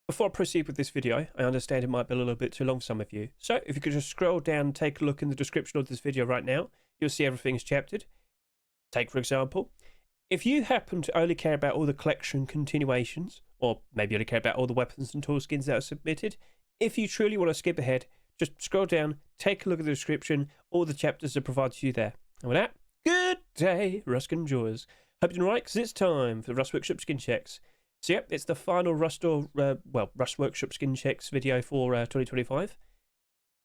Before I proceed with this video, I understand it might be a little bit too long for some of you. So if you could just scroll down and take a look in the description of this video right now, you'll see everything's chaptered. Take, for example, if you happen to only care about all the collection continuations, or maybe only care about all the weapons and tool skins that are submitted, if you truly want to skip ahead, just scroll down, take a look at the description, all the chapters are provided to you there. And with that, good day, Rusk enjoyers. Hope you're doing right, because it's time for the Rust Workshop skin checks. So yep, it's the final Rust Workshop skin checks video for 2025.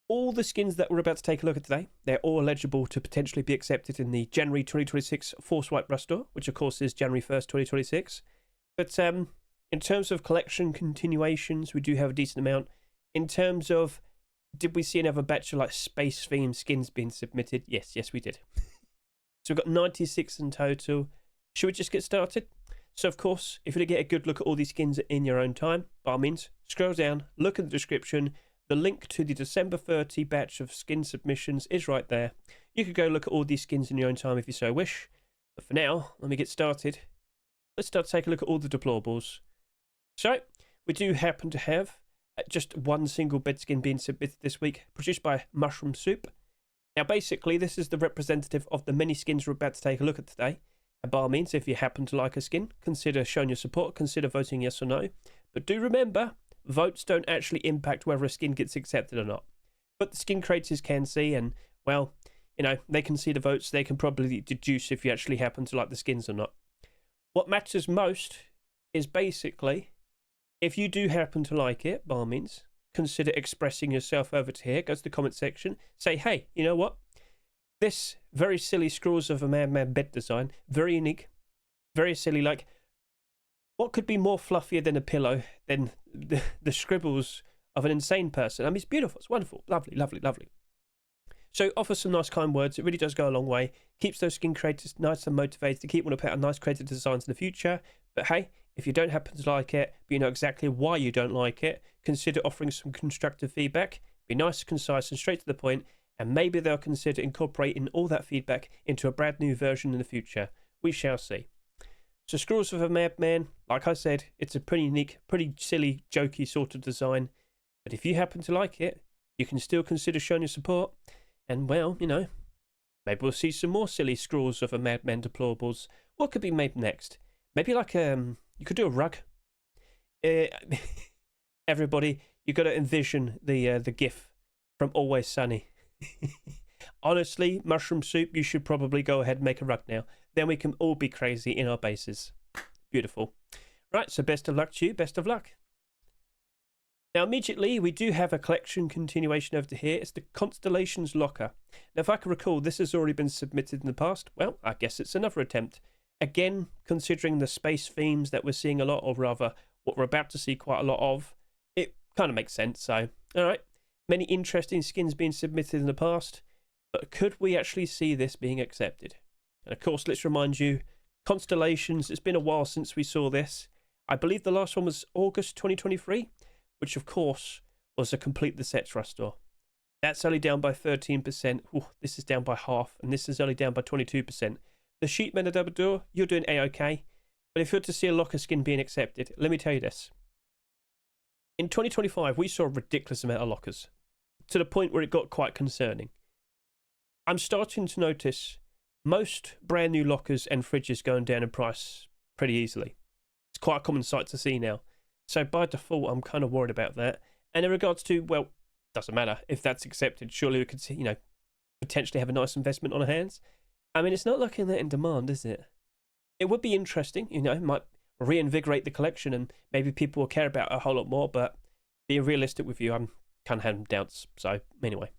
All the skins that we're about to take a look at today, they're all eligible to potentially be accepted in the January 2026 Force Wipe Rust Store, which of course is January 1st, 2026. But in terms of collection continuations, we do have a decent amount. In terms of, did we see another batch of like space themed skins being submitted? Yes, we did. So we've got 96 in total. Should we just get started? So of course, if you want to get a good look at all these skins in your own time, by all means, scroll down, look at the description. The link to the December 30 batch of skin submissions is right there. You could go look at all these skins in your own time if you so wish. But for now, let me get started. Let's start to take a look at all the deployables. So, we do happen to have just one single bed skin being submitted this week, produced by Mushroom Soup. Now basically, this is the representative of the many skins we're about to take a look at today. And by all means, if you happen to like a skin, consider showing your support, consider voting yes or no. But do remember, votes don't actually impact whether a skin gets accepted or not. But the skin creators can see, and, well, you know, they can see the votes, they can probably deduce if you actually happen to like the skins or not. What matters most is basically, if you do happen to like it, by all means, consider expressing yourself over to here, go to the comment section, say, hey, you know what? This very silly screws of a madman bed design, very unique, very silly. Like, what could be more fluffier than a pillow than the scribbles of an insane person? I mean, it's beautiful, it's wonderful, lovely, lovely, lovely. So offer some nice kind words. It really does go a long way. Keeps those skin creators nice and motivated to keep wanting to put out nice creative designs in the future. But hey, if you don't happen to like it, but you know exactly why you don't like it, consider offering some constructive feedback. Be nice, concise, and straight to the point. And maybe they'll consider incorporating all that feedback into a brand new version in the future. We shall see. So Screws of a Madman, like I said, it's a pretty unique, pretty silly, jokey sort of design. But if you happen to like it, you can still consider showing your support. And well, you know, maybe we'll see some more silly Screws of a Madman deployables. What could be made next? Maybe like you could do a rug. Everybody, you've got to envision the GIF from Always Sunny. Honestly, Mushroom Soup, you should probably go ahead and make a rug now. Then we can all be crazy in our bases. Beautiful. Right, so best of luck to you. Best of luck. Now, immediately, we do have a collection continuation over to here. It's the Constellations Locker. Now, if I can recall, this has already been submitted in the past. Well, I guess it's another attempt. Again, considering the space themes that we're seeing a lot, or rather, what we're about to see quite a lot of, it kind of makes sense. So, all right. Many interesting skins being submitted in the past, but could we actually see this being accepted? And of course, let's remind you, Constellations, it's been a while since we saw this. I believe the last one was August 2023, which of course was a complete the sets Rust Store. That's only down by 13%. Ooh, this is down by half, and this is only down by 22%. The Sheepmen of Double Door, you're doing A-OK. But if you're to see a locker skin being accepted, let me tell you this. In 2025, we saw a ridiculous amount of lockers, to the point where it got quite concerning. I'm starting to notice most brand new lockers and fridges going down in price pretty easily. It's quite a common sight to see now. So by default, I'm kind of worried about that. And in regards to, well, doesn't matter if that's accepted. Surely we could see, you know, potentially have a nice investment on our hands. I mean, it's not looking that in demand, is it? It would be interesting, you know, it might reinvigorate the collection and maybe people will care about it a whole lot more, but being realistic with you, I'm kind of having doubts. So anyway,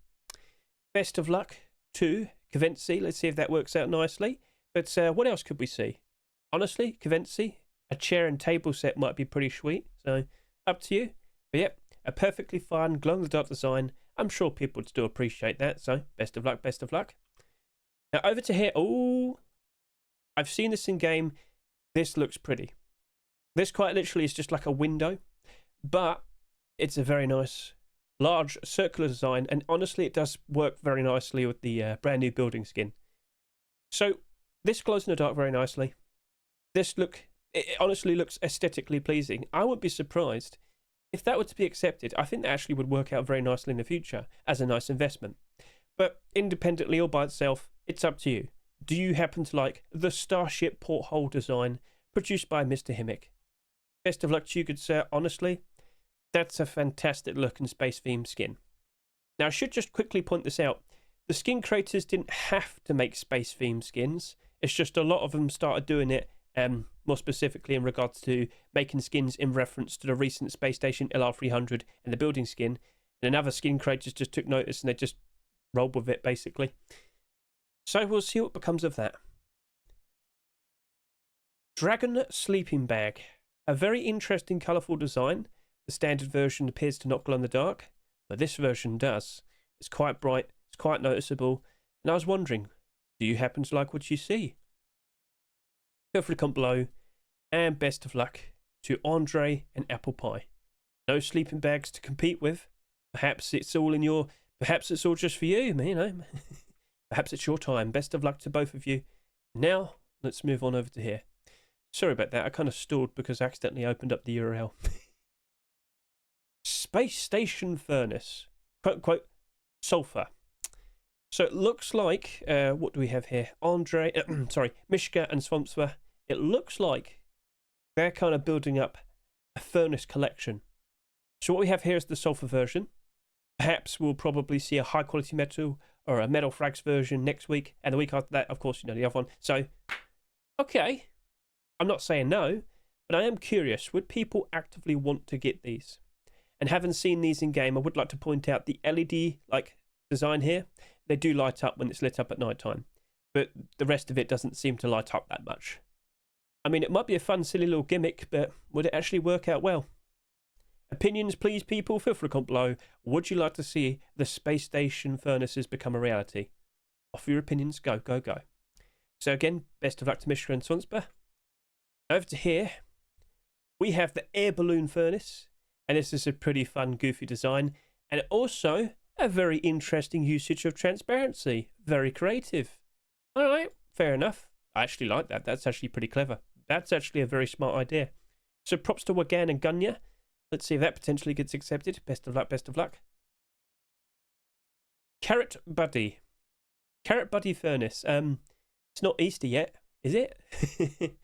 best of luck to Cavency. Let's see if that works out nicely. But what else could we see? Honestly, Cavency, a chair and table set might be pretty sweet. So up to you. But yep, a perfectly fine glow-in-the-dark design. I'm sure people would still appreciate that. So best of luck, best of luck. Now over to here. Oh, I've seen this in game. This looks pretty. This quite literally is just like a window, but it's a very nice large circular design, and honestly it does work very nicely with the brand new building skin. So this glows in the dark very nicely. It honestly looks aesthetically pleasing. I wouldn't be surprised if that were to be accepted, I think that actually would work out very nicely in the future as a nice investment. But independently or by itself, it's up to you. Do you happen to like the Starship porthole design produced by Mr. Himmick? Best of luck to you, good sir. Honestly, that's a fantastic looking space theme skin. Now, I should just quickly point this out. The skin creators didn't have to make space theme skins. It's just a lot of them started doing it, more specifically in regards to making skins in reference to the recent space station LR300 and the building skin. And another skin creators just took notice and they just rolled with it, basically. So we'll see what becomes of that. Dragon Sleeping Bag. A very interesting colourful design. The standard version appears to not glow in the dark, but this version does. It's quite bright, it's quite noticeable, and I was wondering, do you happen to like what you see? Feel free to comment below, and best of luck to Andre and Apple Pie. No sleeping bags to compete with. Perhaps it's all just for you, you know. Perhaps it's your time. Best of luck to both of you. Now, let's move on over to here. Sorry about that, I kind of stalled because I accidentally opened up the URL. Space Station Furnace. Quote, unquote, sulfur. So it looks like, what do we have here? Mishka and Swampswer. It looks like they're kind of building up a furnace collection. So what we have here is the sulfur version. Perhaps we'll probably see a high quality metal or a metal frags version next week. And the week after that, of course, you know, the other one. So, okay. I'm not saying no, but I am curious. Would people actively want to get these? And having seen these in game, I would like to point out the LED like design here. They do light up when it's lit up at night time, but the rest of it doesn't seem to light up that much. I mean, it might be a fun, silly little gimmick, but would it actually work out well? Opinions, please, people. Feel free to comment below. Would you like to see the space station furnaces become a reality? Offer your opinions. Go, go, go. So again, best of luck to Mishka and Swansper. Over to here, we have the air balloon furnace, and this is a pretty fun, goofy design, and also a very interesting usage of transparency. Very creative. All right, fair enough. I actually like that. That's actually pretty clever. That's actually a very smart idea. So props to Wagan and Gunya. Let's see if that potentially gets accepted. Best of luck, best of luck. Carrot Buddy. Carrot Buddy furnace. It's not Easter yet, is it?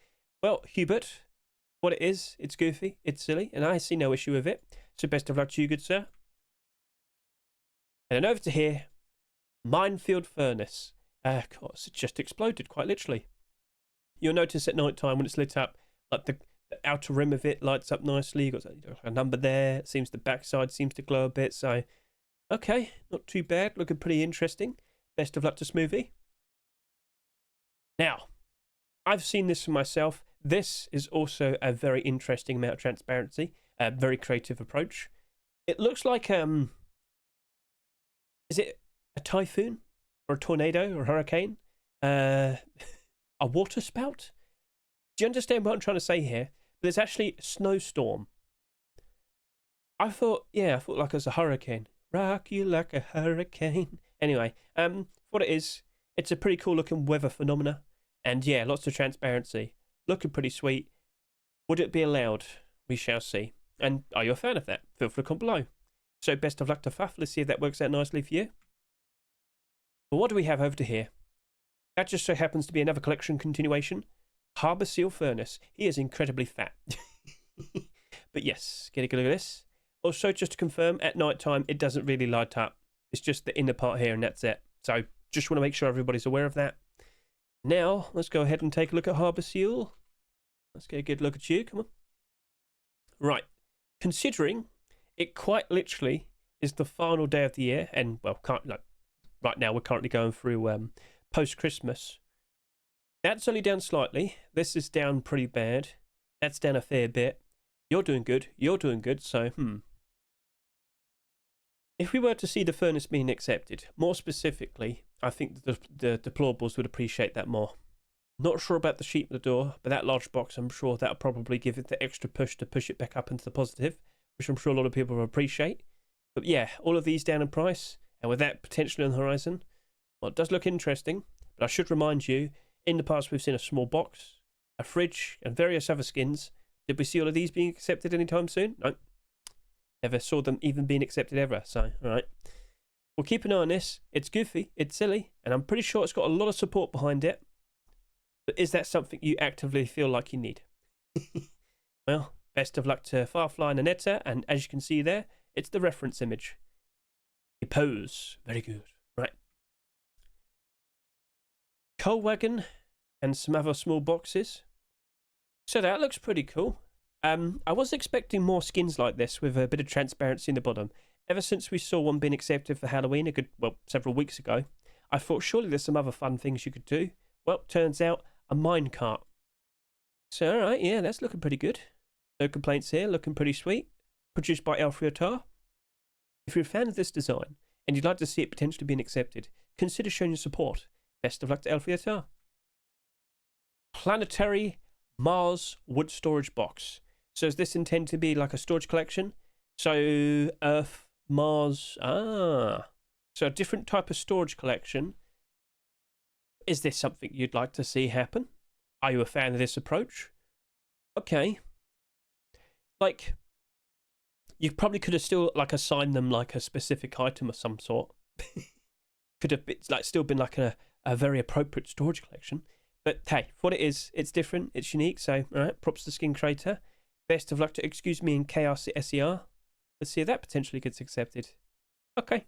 Well, Hubert, what it is, it's goofy, it's silly, and I see no issue with it. So best of luck to you, good sir. And then over to here, Minefield Furnace. Of course, it just exploded, quite literally. You'll notice at night time when it's lit up, like the outer rim of it lights up nicely. You've got a number there. It seems the backside seems to glow a bit. So, okay, not too bad. Looking pretty interesting. Best of luck to Smoothie. Now, I've seen this for myself. This is also a very interesting amount of transparency, a very creative approach. It looks like, is it a typhoon or a tornado or a hurricane? A water spout? Do you understand what I'm trying to say here? But it's actually a snowstorm. I thought like it was a hurricane. Rock you like a hurricane. Anyway, what it is, it's a pretty cool looking weather phenomena. And yeah, lots of transparency. Looking pretty sweet. Would it be allowed? We shall see. And are you a fan of that? Feel free to comment below. So best of luck to Fuff. Let's see if that works out nicely for you. But what do we have over to here? That just so happens to be another collection continuation. Harbour Seal Furnace. He is incredibly fat. But yes, get a good look at this. Also, just to confirm, at night time, it doesn't really light up. It's just the inner part here and that's it. So just want to make sure everybody's aware of that. Now, let's go ahead and take a look at Harbour Seal. Let's get a good look at you. Come on. Right. Considering it quite literally is the final day of the year, and, well, right now we're currently going through post-Christmas. That's only down slightly. This is down pretty bad. That's down a fair bit. You're doing good. You're doing good. So, If we were to see the furnace being accepted, more specifically, I think the Deployables would appreciate that more. Not sure about the sheet in the door, but that large box, I'm sure that'll probably give it the extra push to push it back up into the positive, which I'm sure a lot of people will appreciate. But yeah, all of these down in price, and with that potentially on the horizon, well, it does look interesting. But I should remind you, in the past we've seen a small box, a fridge, and various other skins. Did we see all of these being accepted anytime soon? No. Never saw them even being accepted ever. So, all right. We'll keep an eye on this. It's goofy, it's silly, and I'm pretty sure it's got a lot of support behind it. But is that something you actively feel like you need? Well, best of luck to Firefly and Anetta, and as you can see there, it's the reference image. The pose. Very good. Right. Coal wagon and some other small boxes. So that looks pretty cool. I was expecting more skins like this with a bit of transparency in the bottom. Ever since we saw one being accepted for Halloween several weeks ago, I thought surely there's some other fun things you could do. Well, turns out a minecart. So, alright, yeah, that's looking pretty good. No complaints here, looking pretty sweet. Produced by Alfredo. If you're a fan of this design, and you'd like to see it potentially being accepted, consider showing your support. Best of luck to Alfredo. Planetary Mars wood storage box. So is this intended to be like a storage collection? So Earth, Mars, so a different type of storage collection. Is this something you'd like to see happen? Are you a fan of this approach? Okay. Like, you probably could have still like assigned them like a specific item of some sort. Could have been, like still been like a very appropriate storage collection. But hey, for what it is, it's different, it's unique. So, all right, props to the skin creator. Best of luck to Excuse Me and Chaos SER. Let's see if that potentially gets accepted. Okay.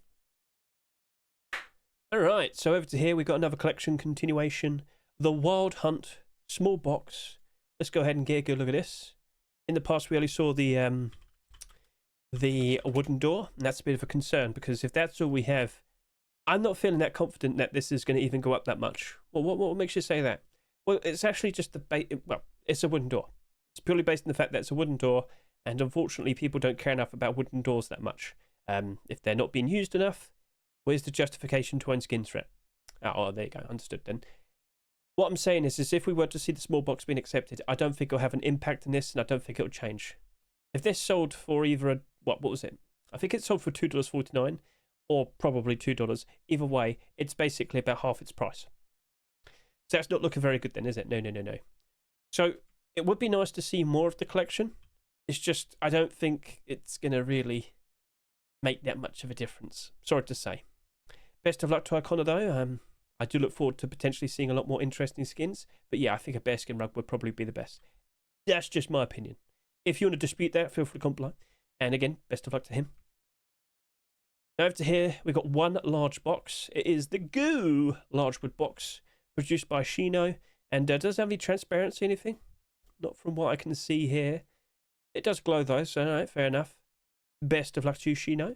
All right, so over to here, we've got another collection continuation. The Wild Hunt small box. Let's go ahead and get a good look at this. In the past, we only saw the wooden door, and that's a bit of a concern because if that's all we have, I'm not feeling that confident that this is going to even go up that much. Well, what makes you say that? Well, it's actually just it's a wooden door. It's purely based on the fact that it's a wooden door, and unfortunately, people don't care enough about wooden doors that much. If they're not being used enough, where's the justification to own skins for it? Oh, there you go. Understood then. What I'm saying is if we were to see the small box being accepted, I don't think it'll have an impact on this, and I don't think it'll change. If this sold for either what was it? I think it sold for $2.49 or probably $2. Either way, it's basically about half its price. So that's not looking very good then, is it? No. So it would be nice to see more of the collection. It's just, I don't think it's going to really make that much of a difference. Sorry to say. Best of luck to Icona though. I do look forward to potentially seeing a lot more interesting skins. But yeah, I think a bearskin rug would probably be the best. That's just my opinion. If you want to dispute that, feel free to comment below. And again, best of luck to him. Now over to here, we've got one large box. It is the Goo large wood box, produced by Shino. And does it have any transparency, anything? Not from what I can see here. It does glow though, so alright, fair enough. Best of luck to you, Shino.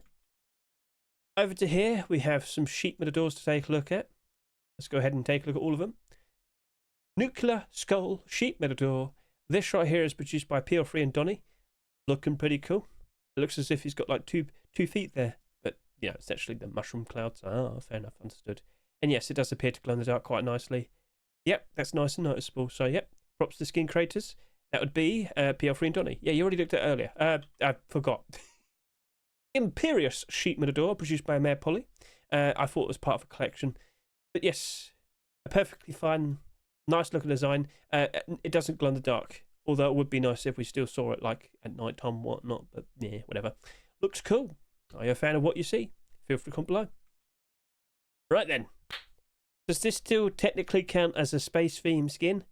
Over to here, we have some sheet metal doors to take a look at. Let's go ahead and take a look at all of them. Nuclear Skull sheet metal door. This right here is produced by PL3 and Donny. Looking pretty cool. It looks as if he's got like two feet there. But, you know, it's actually the mushroom clouds. Ah, fair enough, understood. And yes, it does appear to glow in the dark quite nicely. Yep, that's nice and noticeable. So, yep, props to skin creators. That would be PL3 and Donny. Yeah, you already looked at it earlier. I forgot. Imperious sheet metal door, produced by Mayor Polly. I thought it was part of a collection. But yes, a perfectly fine, nice looking design. It doesn't glow in the dark. Although it would be nice if we still saw it like at night time and whatnot. But yeah, whatever. Looks cool. Are you a fan of what you see? Feel free to comment below. Right then. Does this still technically count as a space theme skin?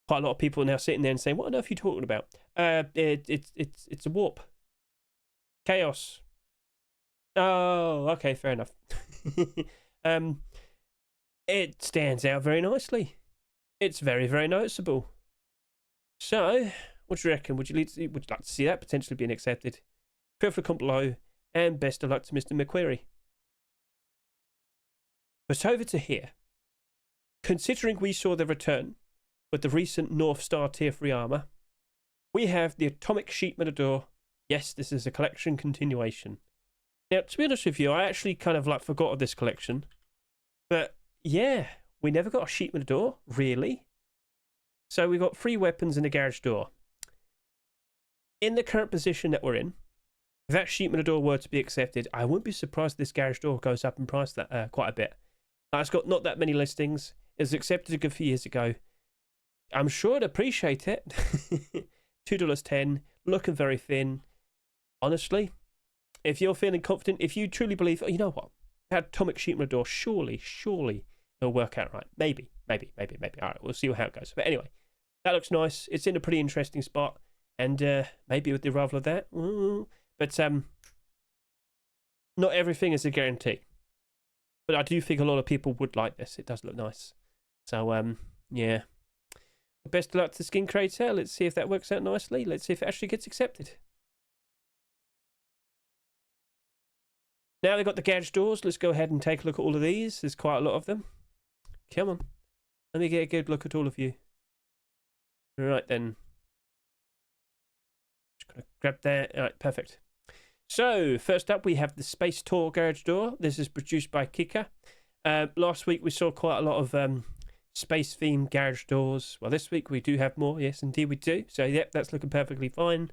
Quite a lot of people are now sitting there and saying, what on earth are you talking about? It's a warp. Chaos. Oh, okay, fair enough. It stands out very nicely. It's very, very noticeable. So, what do you reckon? Would you like to see that potentially being accepted? Feel free to comment below, and best of luck to Mr. McQuarrie. But over to here. Considering we saw the return with the recent North Star Tier 3 armor, we have the Atomic Sheet Metal door. Yes, this is a collection continuation. Now, to be honest with you, I actually kind of like forgot of this collection. But yeah, we never got a sheet metal door, really. So we got 3 weapons and a garage door. In the current position that we're in, if that sheet metal door were to be accepted, I wouldn't be surprised if this garage door goes up in price that quite a bit. It's got not that many listings. It was accepted a good few years ago. I'm sure I'd appreciate it. $2.10, looking very thin. honestly, if you're feeling confident, if you truly believe, oh, you know what, that atomic sheet on the door, surely it'll work out right. Maybe. All right, we'll see how it goes. But anyway, that looks nice. It's in a pretty interesting spot, and maybe with the arrival of that, but not everything is a guarantee. But I do think a lot of people would like this. It does look nice. So yeah. Best of luck to the skin creator. Let's see if that works out nicely. Let's see if it actually gets accepted. Now they've got the garage doors. Let's go ahead and take a look at all of these. There's quite a lot of them. Come on. Let me get a good look at all of you. Right then. Just gotta grab that. All right, perfect. So, first up, we have the Space Tour garage door. This is produced by Kika. Last week, we saw quite a lot of space-themed garage doors. Well, this week, we do have more. Yes, indeed, we do. So, yep, that's looking perfectly fine.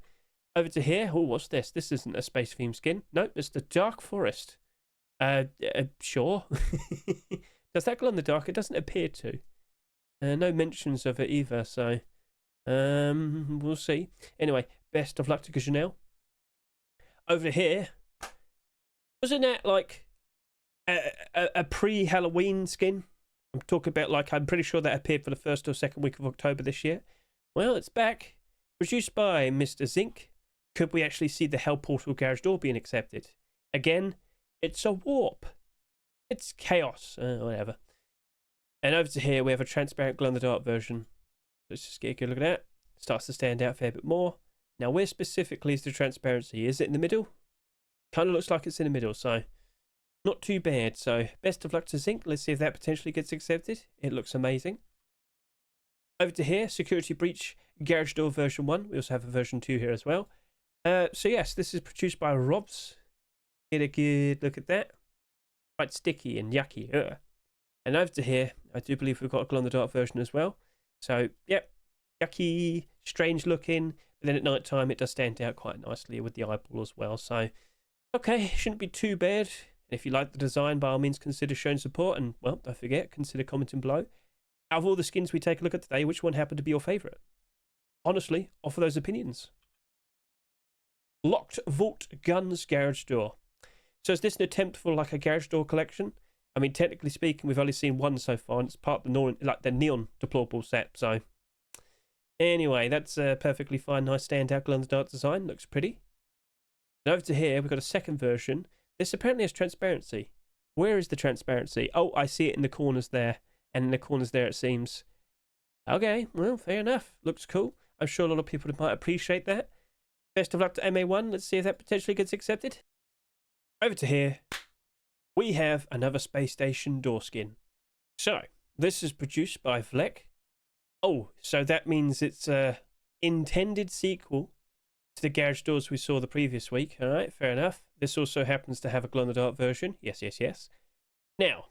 Over to here. Oh, what's this? This isn't a space-themed skin. Nope, it's the Dark Forest. Sure. Does that glow in the dark? It doesn't appear to. No mentions of it either, so we'll see. Anyway, best of luck to Janelle. Over here, wasn't that like a pre-Halloween skin? I'm talking about, like, I'm pretty sure that appeared for the 1st or 2nd week of October this year. Well, it's back. Produced by Mr. Zinc. Could we actually see the Hell Portal garage door being accepted? Again, it's a warp. It's chaos. Whatever. And over to here, we have a transparent glow-in-the-dark version. Let's just get a good look at that. Starts to stand out a fair bit more. Now, where specifically is the transparency? Is it in the middle? Kind of looks like it's in the middle, so not too bad. So, best of luck to Zinc. Let's see if that potentially gets accepted. It looks amazing. Over to here, Security Breach Garage Door version 1. We also have a version 2 here as well. So, yes, this is produced by Robs. Get a good look at that. Quite sticky and yucky. Ugh. And over to here, I do believe we've got a glow-in-the-dark version as well. So, yep, yucky, strange looking. But then at night time, it does stand out quite nicely with the eyeball as well. So, okay, shouldn't be too bad. And if you like the design, by all means, consider showing support. And, well, don't forget, consider commenting below. Out of all the skins we take a look at today, which one happened to be your favourite? Honestly, offer those opinions. Locked Vault Guns Garage Door. So is this an attempt for like a garage door collection? I mean, technically speaking, we've only seen one so far, and it's part of the neon deployable set. So anyway, that's a perfectly fine, nice standout glow-in-the-dark design. Looks pretty. And over to here, we've got a second version. This apparently has transparency. Where is the transparency? Oh, I see it in the corners there, and in the corners there it seems. Okay, well, fair enough. Looks cool. I'm sure a lot of people might appreciate that. Best of luck to MA1. Let's see if that potentially gets accepted. Over to here, we have another space station door skin. So, this is produced by Vlek. Oh, so that means it's a intended sequel to the garage doors we saw the previous week. All right, fair enough. This also happens to have a glow-in-the-dark version. Yes. Now,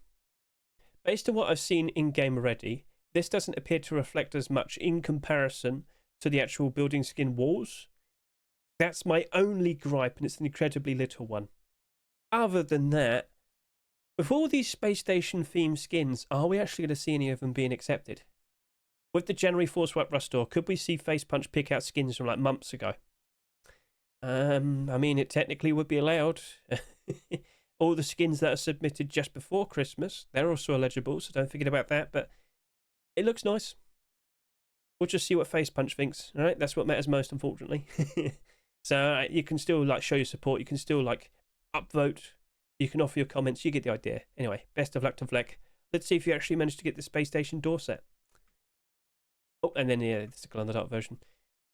based on what I've seen in-game already, this doesn't appear to reflect as much in comparison to the actual building skin walls. That's my only gripe, and it's an incredibly little one. Other than that, with all these space station themed skins, are we actually going to see any of them being accepted? With the January Force Wipe Rust Door, could we see Face Punch pick out skins from like months ago? I mean, it technically would be allowed. All the skins that are submitted just before Christmas, they're also eligible, so don't forget about that, but it looks nice. We'll just see what Face Punch thinks, alright? That's what matters most, unfortunately. So you can still like show your support, you can still like upvote, you can offer your comments, you get the idea. Anyway, best of luck to Vlek. Let's see if you actually managed to get the Space Station door set. Oh, and then yeah, this is a glow-in-the-dark version.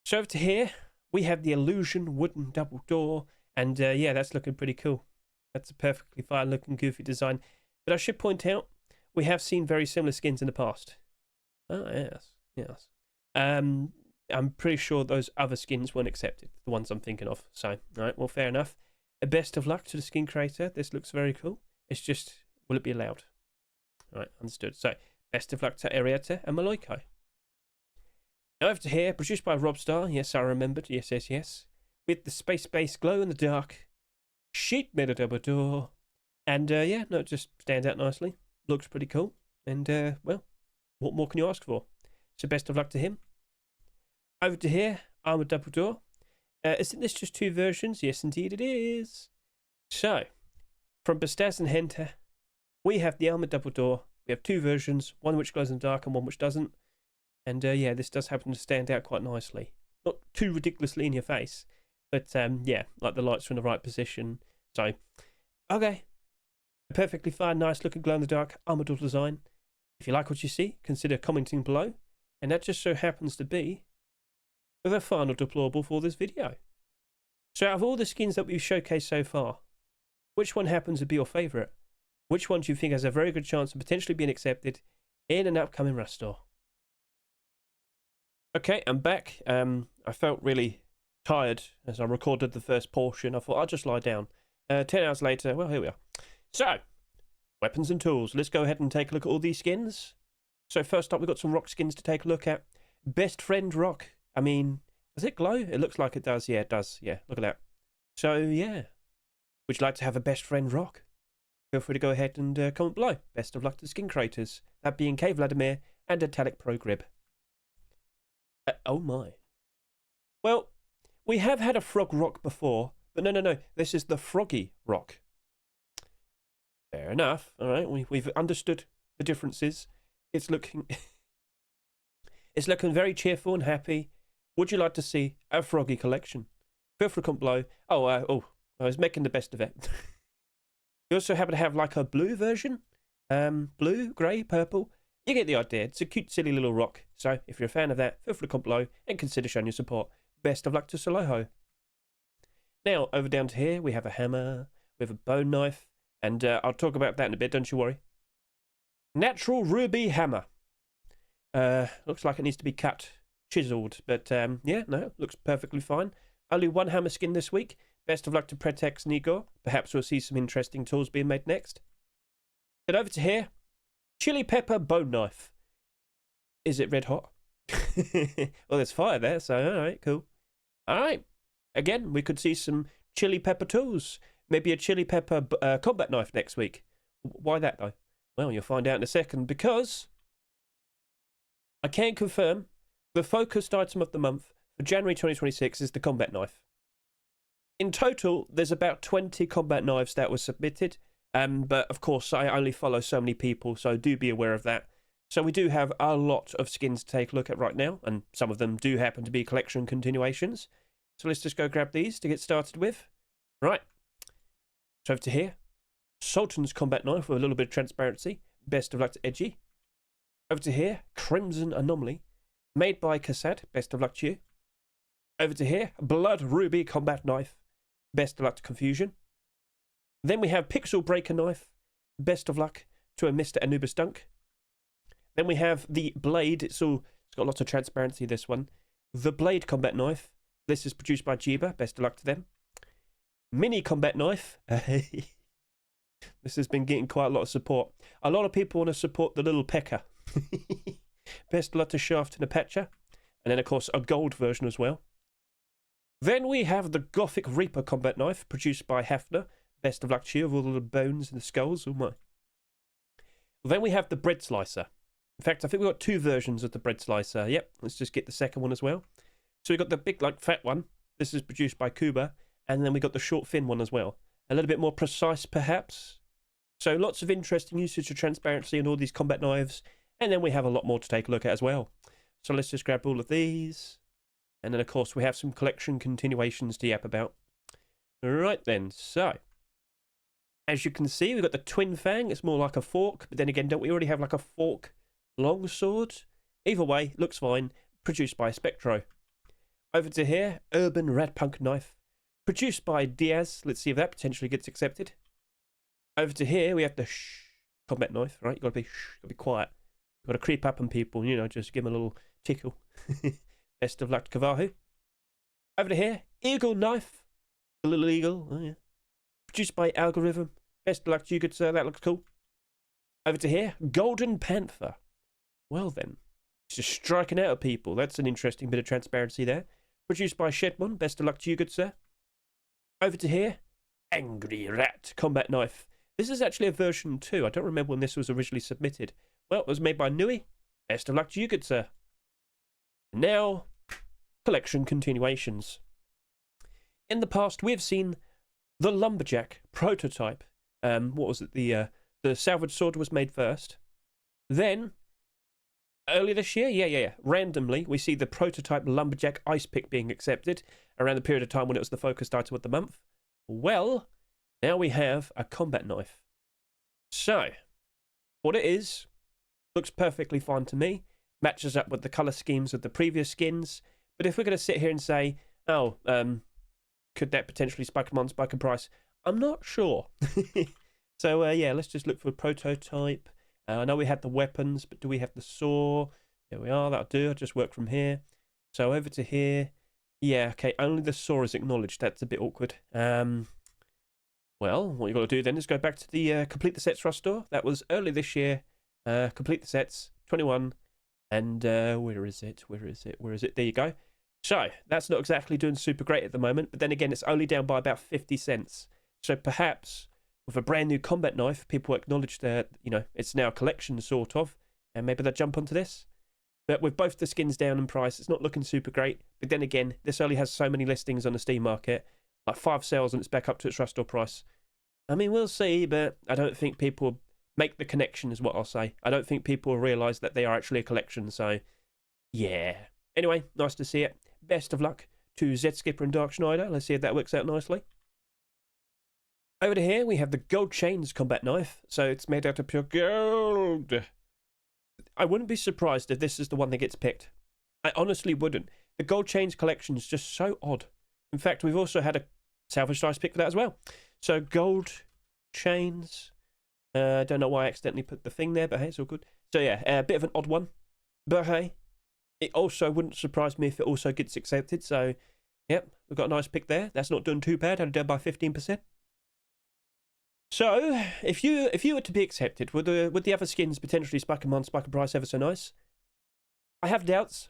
So over to here, we have the Illusion wooden double door, and yeah, that's looking pretty cool. That's a perfectly fine looking goofy design. But I should point out, we have seen very similar skins in the past. Oh, yes. I'm pretty sure those other skins weren't accepted, the ones I'm thinking of. So, alright, well, fair enough. Best of luck to the skin creator. This looks very cool. It's just, will it be allowed? Alright, understood. So, best of luck to Arietta and Maloiko. Now over to here, produced by Robstar. Yes, I remembered. Yes. With the space-based glow-in-the-dark sheet metal double door. And, yeah, no, it just stands out nicely. Looks pretty cool. And, well, what more can you ask for? So, best of luck to him. Over to here, Armour double door. Isn't this just 2 versions? Yes, indeed it is. So, from Bastaz and Henter, we have the Armour Double Door. We have 2 versions, one which glows in the dark and one which doesn't. And yeah, this does happen to stand out quite nicely. Not too ridiculously in your face, but yeah, like the lights are in the right position. So, okay. A perfectly fine, nice looking glow in the dark Armour Door design. If you like what you see, consider commenting below. And that just so happens to be the final deployable for this video. So out of all the skins that we've showcased so far, which one happens to be your favourite? Which one do you think has a very good chance of potentially being accepted in an upcoming Rust store? Okay, I'm back. I felt really tired as I recorded the first portion. I thought I'll just lie down. 10 hours later, well, here we are. So, weapons and tools. Let's go ahead and take a look at all these skins. So first up, we've got some rock skins to take a look at. Best Friend Rock. I mean, does it glow? It looks like it does. Yeah, it does. Yeah, look at that. So, yeah. Would you like to have a Best Friend Rock? Feel free to go ahead and comment below. Best of luck to the skin creators. That being K Vladimir and Italic Pro Grib. Oh my. Well, we have had a Frog Rock before, but no. This is the Froggy Rock. Fair enough. All right, we've understood the differences. It's looking very cheerful and happy. Would you like to see a Froggy collection? Feel free to comment below. I was making the best of it. You also happen to have like a blue version. Blue, grey, purple. You get the idea. It's a cute, silly little rock. So if you're a fan of that, feel free to comment below and consider showing your support. Best of luck to Soloho. Now, over down to here, we have a hammer, we have a bone knife, and I'll talk about that in a bit, don't you worry. Natural ruby hammer. Looks like it needs to be cut, chiseled, but yeah, no, looks perfectly fine. Only 1 hammer skin this week. Best of luck to Pretex and Igor. Perhaps we'll see some interesting tools being made next. Then over to here. Chili pepper bone knife. Is it red hot? Well, there's fire there, so alright, cool. Alright. Again, we could see some chili pepper tools. Maybe a chili pepper combat knife next week. Why that, though? Well, you'll find out in a second, because I can confirm the focused item of the month for January 2026 is the combat knife. In total, there's about 20 combat knives that were submitted, but of course I only follow so many people, so do be aware of that. So we do have a lot of skins to take a look at right now, and some of them do happen to be collection continuations. So let's just go grab these to get started with. Right, so over to here. Sultan's combat knife with a little bit of transparency. Best of luck to Edgy. Over to here, Crimson Anomaly. Made by Kassad. Best of luck to you. Over to here, Blood Ruby combat knife. Best of luck to Confusion. Then we have Pixel Breaker knife. Best of luck to a Mr. Anubis Dunk. Then we have the Blade. It's got lots of transparency, this one. The Blade combat knife. This is produced by Jiba. Best of luck to them. Mini combat knife. This has been getting quite a lot of support. A lot of people want to support the little P.E.K.K.A. Best of luck to Shaft and Apache. And then, of course, a gold version as well. Then we have the Gothic Reaper combat knife, produced by Hafner. Best of luck to you, with all the bones and the skulls. Oh my. Then we have the Bread Slicer. In fact, I think we've got 2 versions of the Bread Slicer. Yep, let's just get the second one as well. So we've got the big, fat one. This is produced by Kuba. And then we got the short, thin one as well. A little bit more precise, perhaps. So lots of interesting usage of transparency in all these combat knives. And then we have a lot more to take a look at as well. So let's just grab all of these. And then, of course, we have some collection continuations to yap about. Right then, so. As you can see, we've got the Twin Fang. It's more like a fork. But then again, don't we already have like a fork longsword? Either way, looks fine. Produced by Spectro. Over to here, Urban Radpunk Knife. Produced by Diaz. Let's see if that potentially gets accepted. Over to here, we have the combat knife, right? You've got to be quiet. You've got to creep up on people, you know, just give them a little tickle. Best of luck to Kavahu. Over to here, Eagle Knife. A little eagle, oh yeah. Produced by Algorithm. Best of luck to you, good sir, that looks cool. Over to here, Golden Panther. Well then, it's just striking out at people. That's an interesting bit of transparency there. Produced by Shedmon. Best of luck to you, good sir. Over to here, Angry Rat combat knife. This is actually a version 2. I don't remember when this was originally submitted. Well, it was made by Nui. Best of luck to you, good sir. Now, collection continuations. in the past, we've seen the Lumberjack prototype. What was it? The salvage sword was made first. Then, earlier this year, randomly, we see the prototype Lumberjack ice pick being accepted around the period of time when it was the focused item of the month. Well, now we have a combat knife. So, what it is, looks perfectly fine to me. Matches up with the colour schemes of the previous skins. But if we're going to sit here and say, oh, could that potentially spike them on, spike in price? I'm not sure. So, yeah, let's just look for a prototype. I know we had the weapons, but do we have the saw? There we are, that'll do. I'll just work from here. So over to here. Yeah, okay, only the saw is acknowledged. That's a bit awkward. Well, what you got to do then is go back to the Complete the Sets Rush store. That was early this year. Complete the Sets, 21. And where is it? Where is it? Where is it? There you go. So, that's not exactly doing super great at the moment. But then again, it's only down by about 50 cents. So perhaps with a brand new combat knife, people acknowledge that, you know, it's now a collection sort of, and maybe they'll jump onto this. But with both the skins down in price, it's not looking super great. But then again, this only has so many listings on the Steam market, like 5 sales, and it's back up to its rush store price. I mean, we'll see, but I don't think people make the connection, is what I'll say. I don't think people realise that they are actually a collection, so yeah. Anyway, nice to see it. Best of luck to Zed Skipper and Dark Schneider. Let's see if that works out nicely. Over to here, we have the Gold Chains combat knife. So it's made out of pure gold. I wouldn't be surprised if this is the one that gets picked. I honestly wouldn't. The Gold Chains collection is just so odd. In fact, we've also had a salvage ice pick for that as well. So Gold Chains. I don't know why I accidentally put the thing there, but hey, it's all good. So yeah, a bit of an odd one. But hey, it also wouldn't surprise me if it also gets accepted. So, yep, we've got a nice pick there. That's not doing too bad. Only down by 15%. So, if you were to be accepted, would the other skins potentially spike a price ever so nice? I have doubts.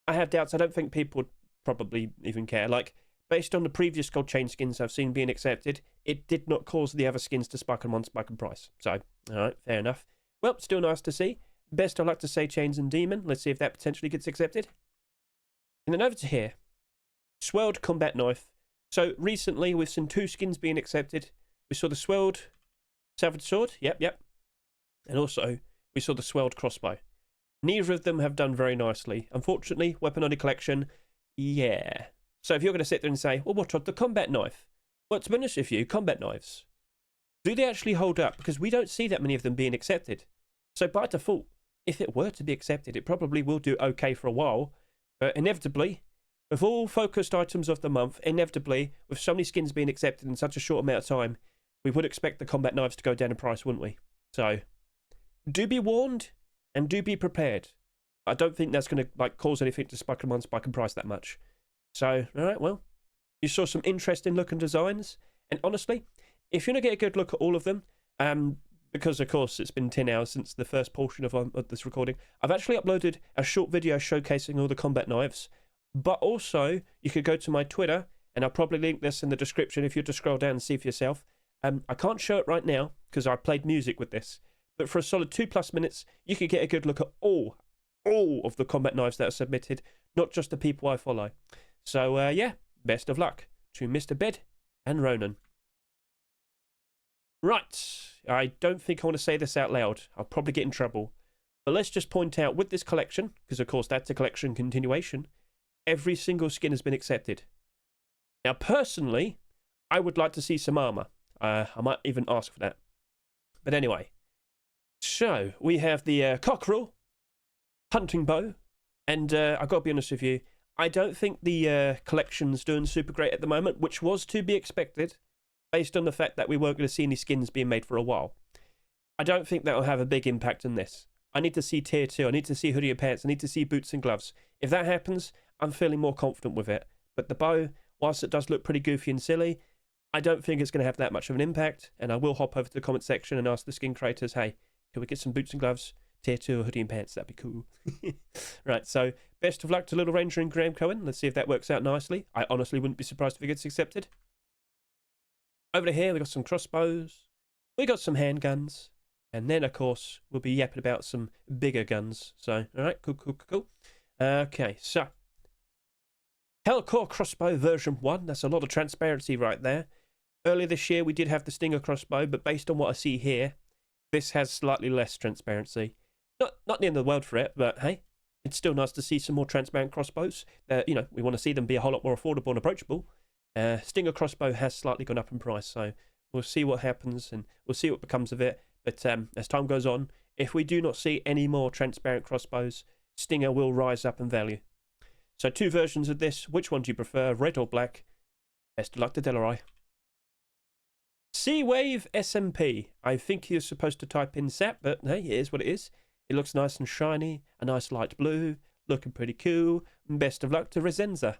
I don't think people would probably even care. Like, based on the previous gold chain skins I've seen being accepted, it did not cause the other skins to spike in price. So, alright, fair enough. Well, still nice to see. Best of luck to Say Chains and Demon. Let's see if that potentially gets accepted. And then over to here. Swirled combat knife. So, recently we've seen 2 skins being accepted. We saw the Swirled salvage sword. Yep. And also, we saw the Swirled crossbow. Neither of them have done very nicely. Unfortunately, weapon only collection, yeah. So if you're going to sit there and say, well, what of the combat knife? Well, to be honest with you, combat knives, do they actually hold up? Because we don't see that many of them being accepted. So by default, if it were to be accepted, it probably will do okay for a while. But inevitably, with all focused items of the month, inevitably, with so many skins being accepted in such a short amount of time, we would expect the combat knives to go down in price, wouldn't we? So, do be warned and do be prepared. I don't think that's going to cause anything to spike in price that much. So, alright, well, you saw some interesting looking designs. And honestly, if you want to get a good look at all of them, because of course it's been 10 hours since the first portion of this recording, I've actually uploaded a short video showcasing all the combat knives. But also, you could go to my Twitter, and I'll probably link this in the description if you just scroll down and see for yourself. I can't show it right now because I played music with this, but for a solid 2+ minutes, you could get a good look at all of the combat knives that are submitted, not just the people I follow. So, yeah, best of luck to Mr. Bed and Ronan. Right, I don't think I want to say this out loud. I'll probably get in trouble. But let's just point out with this collection, because of course that's a collection continuation, every single skin has been accepted. Now, personally, I would like to see some armour. I might even ask for that. But anyway, so we have the cockerel, hunting bow, and I've got to be honest with you, I don't think the collection's doing super great at the moment, which was to be expected, based on the fact that we weren't going to see any skins being made for a while. I don't think that'll have a big impact on this. I need to see tier 2, I need to see hoodie and pants, I need to see boots and gloves. If that happens, I'm feeling more confident with it. But the bow, whilst it does look pretty goofy and silly, I don't think it's going to have that much of an impact, and I will hop over to the comment section and ask the skin creators, hey, can we get some boots and gloves, tier 2 hoodie and pants? That'd be cool. Right, so best of luck to Little Ranger and Graham Cohen. Let's see if that works out nicely. I honestly wouldn't be surprised if it gets accepted. Over to here, we got some crossbows, we got some handguns, and then, of course, we'll be yapping about some bigger guns. So, all right, cool. Okay, so Hellcore crossbow version 1. That's a lot of transparency right there. Earlier this year we did have the Stinger crossbow, but based on what I see here, this has slightly less transparency. Not the end of the world for it, but hey, it's still nice to see some more transparent crossbows. You know, we want to see them be a whole lot more affordable and approachable. Stinger crossbow has slightly gone up in price, so we'll see what happens and we'll see what becomes of it. But as time goes on, if we do not see any more transparent crossbows, Stinger will rise up in value. So 2 versions of this. Which one do you prefer, red or black? Best of luck to Delarai. Seawave SMP. I think you're supposed to type in SAP, but hey, it is what it is. It looks nice and shiny, a nice light blue, looking pretty cool. Best of luck to Resenza.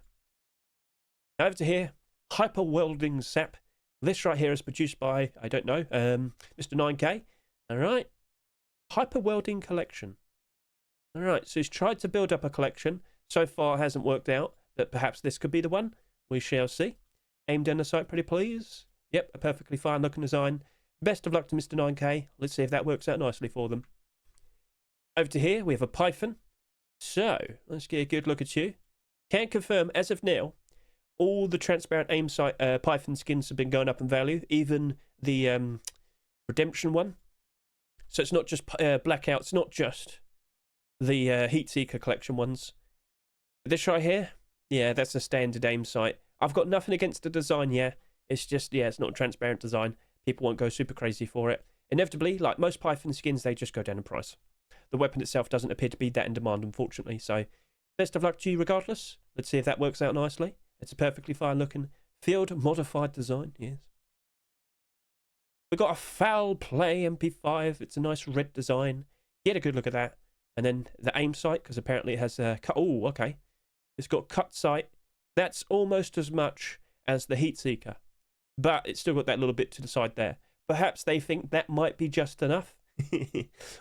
Over to here, Hyper Welding SAP. This right here is produced by, I don't know, Mr. 9K. Alright. Hyper Welding Collection. Alright, so he's tried to build up a collection. So far hasn't worked out, but perhaps this could be the one. We shall see. Aim down the sight, pretty please. Yep, a perfectly fine looking design. Best of luck to Mr. 9K. Let's see if that works out nicely for them. Over to here, we have a Python. So, let's get a good look at you. Can confirm, as of now, all the transparent aim sight Python skins have been going up in value, even the Redemption one. So it's not just Blackout, it's not just the Heatseeker collection ones. This right here, yeah, that's a standard aim sight. I've got nothing against the design, yeah. It's just, yeah, it's not a transparent design. People won't go super crazy for it. Inevitably, like most Python skins, they just go down in price. The weapon itself doesn't appear to be that in demand, unfortunately. So, best of luck to you regardless. Let's see if that works out nicely. It's a perfectly fine looking field modified design, yes. We've got a Foul Play MP5. It's a nice red design. Get a good look at that. And then the aim sight, because apparently it has a cut. Oh, okay. It's got cut sight. That's almost as much as the Heatseeker, but it's still got that little bit to the side there. Perhaps they think that might be just enough.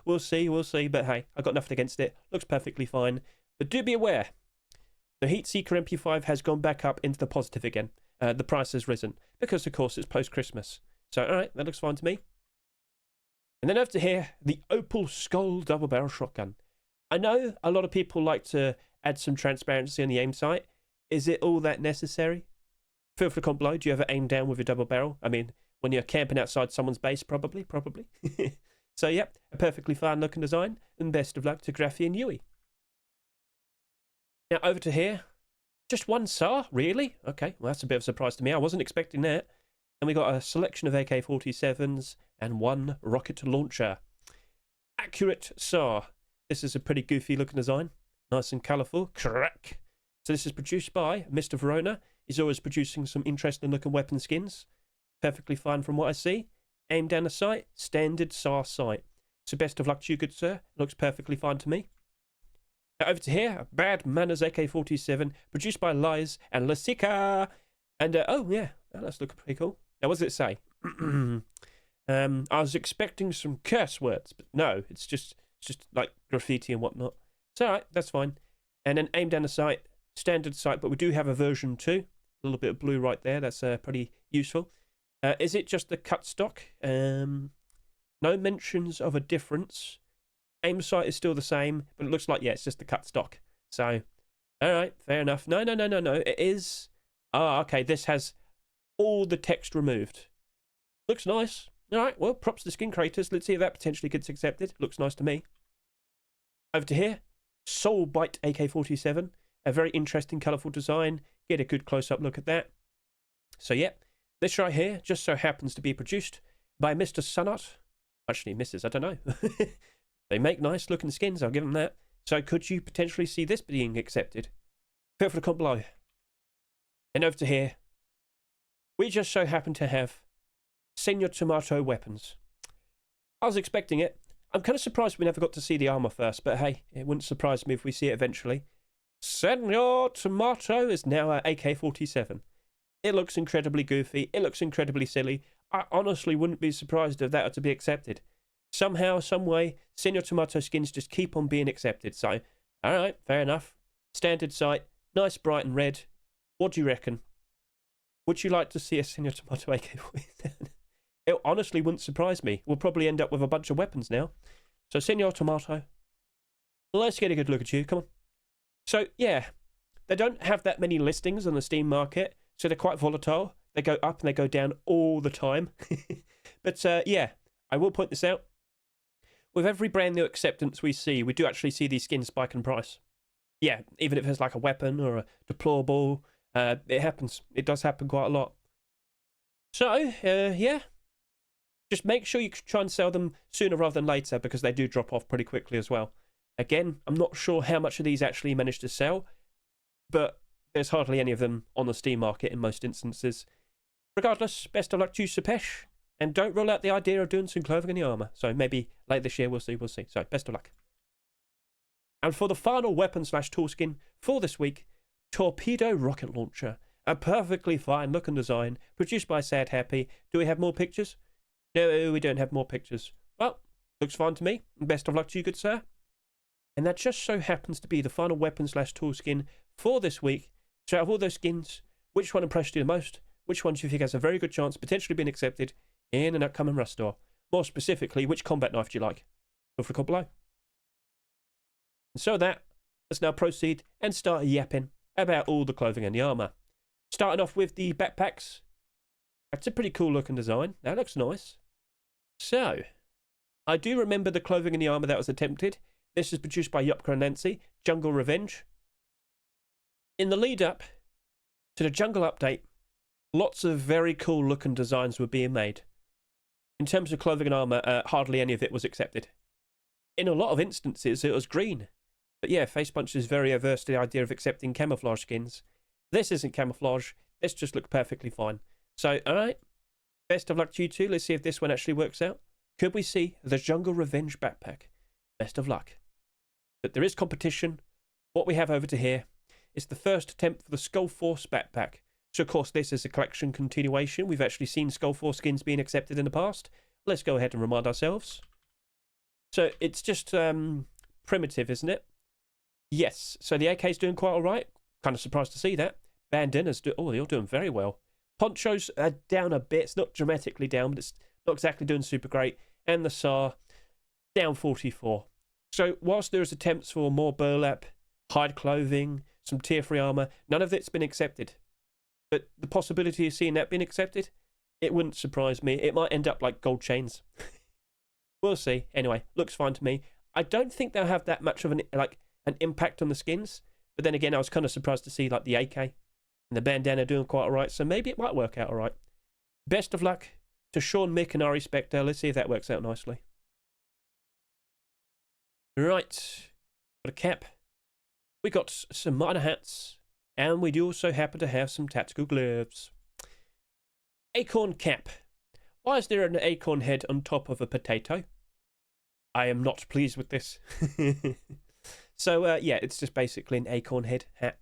We'll see, but hey, I've got nothing against it. Looks perfectly fine. But do be aware, the Heatseeker MP5 has gone back up into the positive again. The price has risen, because of course it's post-Christmas. So, alright, that looks fine to me. And then over to here, the Opal Skull double barrel shotgun. I know a lot of people like to add some transparency on the aim sight. Is it all that necessary? Feel free to comment below. Do you ever aim down with your double barrel? I mean, when you're camping outside someone's base, probably. So, yep, a perfectly fine looking design. And best of luck to Graffy and Yui. Now, over to here. Just one SAR, really? Okay, well, that's a bit of a surprise to me. I wasn't expecting that. And we got a selection of AK-47s and one rocket launcher. Accurate SAR. This is a pretty goofy looking design. Nice and colourful. Crack. So this is produced by Mr. Verona. He's always producing some interesting looking weapon skins. Perfectly fine from what I see. Aim down the sight. Standard SAR sight. So best of luck to you, good sir. Looks perfectly fine to me. Now over to here. Bad Manners AK-47. Produced by Lies and Lasica. And, oh yeah. That's looking pretty cool. Now what does it say? I was expecting some curse words. But no, it's just like graffiti and whatnot. It's alright. That's fine. And then aim down the sight. Standard sight. But we do have a version 2. A little bit of blue right there. That's pretty useful. Is it just the cut stock? No mentions of a difference. Aim sight is still the same, but it looks like, yeah, it's just the cut stock. So, alright, fair enough. No. It is. Ah, okay, this has all the text removed. Looks nice. Alright, well, props to skin creators. Let's see if that potentially gets accepted. Looks nice to me. Over to here. Soul Bite AK-47. A very interesting, colourful design. Get a good close-up look at that. So, yeah, this right here just so happens to be produced by Mr. Sunot. Actually, Mrs. I don't know. They make nice-looking skins, I'll give them that. So, could you potentially see this being accepted? Feel free to comment below. And over to here. We just so happen to have Señor Tomato weapons. I was expecting it. I'm kind of surprised we never got to see the armor first, but hey, it wouldn't surprise me if we see it eventually. Señor Tomato is now an AK-47. It looks incredibly goofy. It looks incredibly silly. I honestly wouldn't be surprised if that were to be accepted. Somehow, some way, Señor Tomato skins just keep on being accepted. So, alright, fair enough. Standard sight, nice bright and red. What do you reckon? Would you like to see a Señor Tomato AK-47? It honestly wouldn't surprise me. We'll probably end up with a bunch of weapons now. So, Señor Tomato, let's get a good look at you. Come on. So, yeah, They don't have that many listings on the Steam market, so they're quite volatile. They go up and they go down all the time. But yeah, I will point this out. With every brand new acceptance we see, we do actually see these skins spike in price. Yeah, even if it's like a weapon or a deployable, it happens. It does happen quite a lot. So, yeah. Just make sure you try and sell them sooner rather than later, because they do drop off pretty quickly as well. Again, I'm not sure how much of these actually manage to sell, but there's hardly any of them on the Steam market in most instances. Regardless, best of luck to you, Sepesh, and don't rule out the idea of doing some clothing in the armour. So maybe later this year, we'll see. So best of luck. And for the final weapon/tool skin for this week, Torpedo Rocket Launcher. A perfectly fine looking design, produced by Sad Happy. Do we have more pictures? No, we don't have more pictures. Well, looks fine to me. Best of luck to you, good sir. And that just so happens to be the final weapon/tool skin for this week. So out of all those skins, which one impressed you the most? Which one do you think has a very good chance of potentially being accepted in an upcoming Rust store? More specifically, which combat knife do you like? Feel free to comment below. And so that, let's now proceed and start yapping about all the clothing and the armour. Starting off with the backpacks. That's a pretty cool looking design. That looks nice. So, I do remember the clothing and the armour that was attempted. This is produced by Yupka and Nancy, Jungle Revenge. In the lead up to the Jungle update, lots of very cool looking designs were being made. In terms of clothing and armour, hardly any of it was accepted. In a lot of instances, it was green. But yeah, Facepunch is very averse to the idea of accepting camouflage skins. This isn't camouflage. This just looks perfectly fine. So, alright. Best of luck to you two. Let's see if this one actually works out. Could we see the Jungle Revenge backpack? Best of luck. But there is competition. What we have over to here is the first attempt for the SkullForce Backpack. So, of course, this is a collection continuation. We've actually seen SkullForce skins being accepted in the past. Let's go ahead and remind ourselves. So, it's just primitive, isn't it? Yes. So, the AK is doing quite all right. Kind of surprised to see that. Bandanas oh, they're all doing very well. Ponchos are down a bit. It's not dramatically down, but it's not exactly doing super great. And the SAR, down 44. So, whilst there is attempts for more burlap, hide clothing, some tier 3 armour, none of it's been accepted. But the possibility of seeing that being accepted, it wouldn't surprise me. It might end up like gold chains. We'll see. Anyway, looks fine to me. I don't think they'll have that much of an impact on the skins. But then again, I was kind of surprised to see like the AK and the bandana doing quite alright. So maybe it might work out alright. Best of luck to Sean, Mick and Ari Spectre. Let's see if that works out nicely. Right. Got a cap. We got some minor hats. And we do also happen to have some tactical gloves. Acorn cap. Why is there an acorn head on top of a potato? I am not pleased with this. So, yeah, it's just basically an acorn head hat.